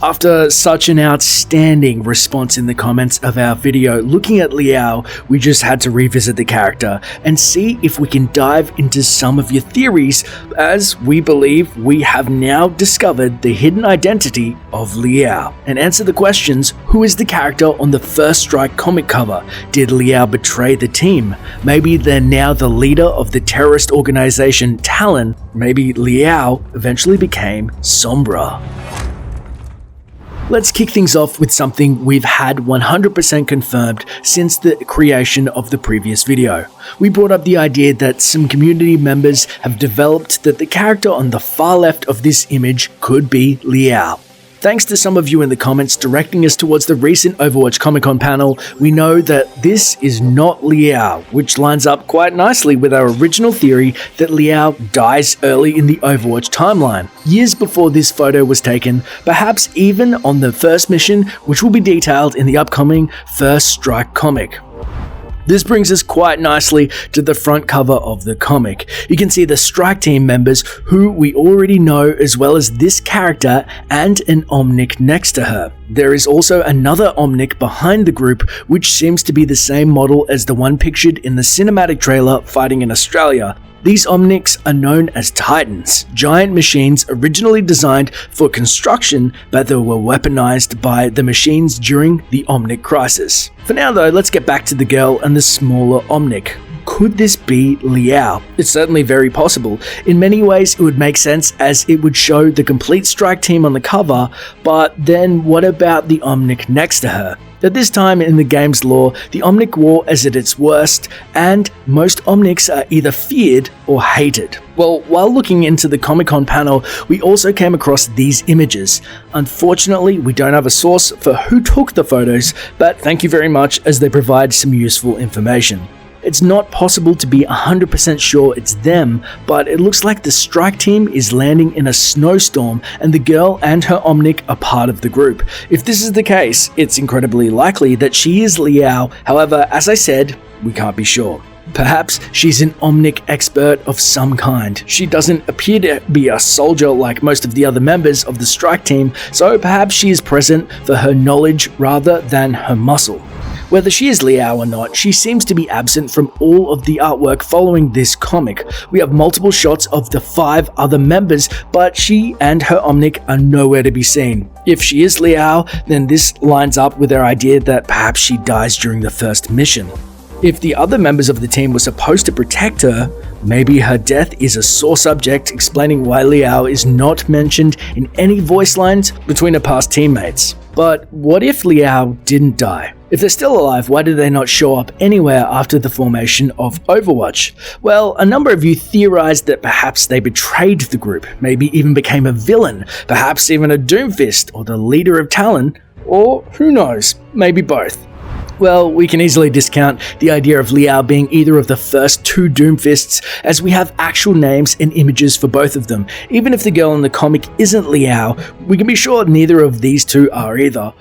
After such an outstanding response in the comments of our video looking at LIAO, we just had to revisit the character and see if we can dive into some of your theories, as we believe we have now discovered the hidden identity of LIAO, and answer the questions: who is the character on the First Strike comic cover? Did LIAO betray the team? Maybe they're now the leader of the terrorist organization Talon. Maybe LIAO eventually became Sombra. Let's kick things off with something we've had 100% confirmed since the creation of the previous video. We brought up the idea that some community members have developed that the character on the far left of this image could be LIAO. Thanks to some of you in the comments directing us towards the recent Overwatch Comic-Con panel, we know that this is not LIAO, which lines up quite nicely with our original theory that LIAO dies early in the Overwatch timeline, years before this photo was taken, perhaps even on the first mission, which will be detailed in the upcoming First Strike comic. This brings us quite nicely to the front cover of the comic. You can see the Strike Team members who we already know, as well as this character and an Omnic next to her. There is also another Omnic behind the group, which seems to be the same model as the one pictured in the cinematic trailer fighting in Australia. These Omnics are known as Titans, giant machines originally designed for construction, but they were weaponized by the machines during the Omnic crisis. For now though, let's get back to the girl and the smaller Omnic. Could this be LIAO? It's certainly very possible. In many ways it would make sense, as it would show the complete Strike Team on the cover, but then what about the Omnic next to her? At this time in the game's lore, the Omnic War is at its worst, and most Omnics are either feared or hated. Well, while looking into the Comic-Con panel, we also came across these images. Unfortunately, we don't have a source for who took the photos, but thank you very much, as they provide some useful information. It's not possible to be 100% sure it's them, but it looks like the Strike Team is landing in a snowstorm and the girl and her Omnic are part of the group. If this is the case, it's incredibly likely that she is LIAO. However, as I said, we can't be sure. Perhaps she's an Omnic expert of some kind. She doesn't appear to be a soldier like most of the other members of the Strike Team, so perhaps she is present for her knowledge rather than her muscle. Whether she is LIAO or not, she seems to be absent from all of the artwork following this comic. We have multiple shots of the 5 other members, but she and her Omnic are nowhere to be seen. If she is LIAO, then this lines up with our idea that perhaps she dies during the first mission. If the other members of the team were supposed to protect her, maybe her death is a sore subject, explaining why LIAO is not mentioned in any voice lines between her past teammates. But what if LIAO didn't die? If they're still alive, why did they not show up anywhere after the formation of Overwatch? Well, a number of you theorized that perhaps they betrayed the group, maybe even became a villain, perhaps even a Doomfist or the leader of Talon, or who knows, maybe both. Well, we can easily discount the idea of LIAO being either of the first 2 Doomfists, as we have actual names and images for both of them. Even if the girl in the comic isn't LIAO, we can be sure neither of these 2 are either.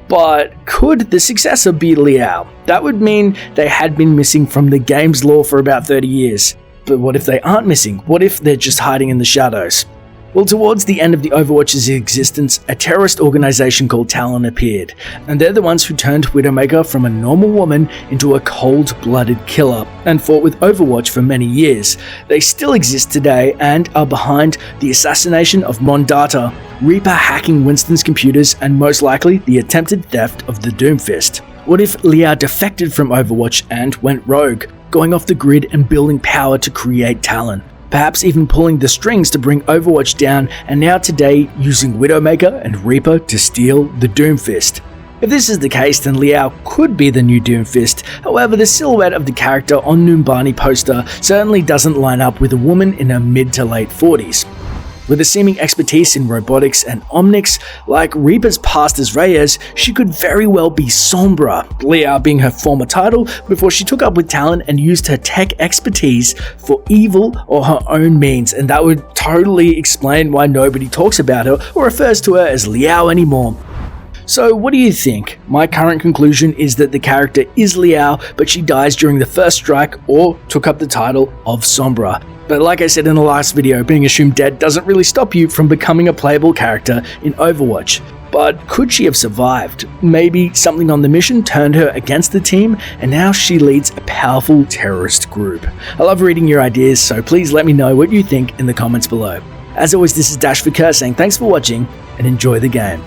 But could the successor be LIAO? That would mean they had been missing from the game's lore for about 30 years. But what if they aren't missing? What if they're just hiding in the shadows? Well, towards the end of the Overwatch's existence, a terrorist organization called Talon appeared, and they're the ones who turned Widowmaker from a normal woman into a cold-blooded killer, and fought with Overwatch for many years. They still exist today and are behind the assassination of Mondata, Reaper hacking Winston's computers, and most likely the attempted theft of the Doomfist. What if LIAO defected from Overwatch and went rogue, going off the grid and building power to create Talon? Perhaps even pulling the strings to bring Overwatch down, and now today using Widowmaker and Reaper to steal the Doomfist. If this is the case, then LIAO could be the new Doomfist. However, the silhouette of the character on Numbani poster certainly doesn't line up with a woman in her mid to late 40s. With a seeming expertise in robotics and Omnics, like Reaper's past as Reyes, she could very well be Sombra, LIAO being her former title before she took up with Talon and used her tech expertise for evil or her own means, and that would totally explain why nobody talks about her or refers to her as LIAO anymore. So what do you think? My current conclusion is that the character is LIAO, but she dies during the first strike or took up the title of Sombra. But like I said in the last video, being assumed dead doesn't really stop you from becoming a playable character in Overwatch. But could she have survived? Maybe something on the mission turned her against the team, and now she leads a powerful terrorist group. I love reading your ideas, so please let me know what you think in the comments below. As always, this is Dash for Kerr saying thanks for watching and enjoy the game.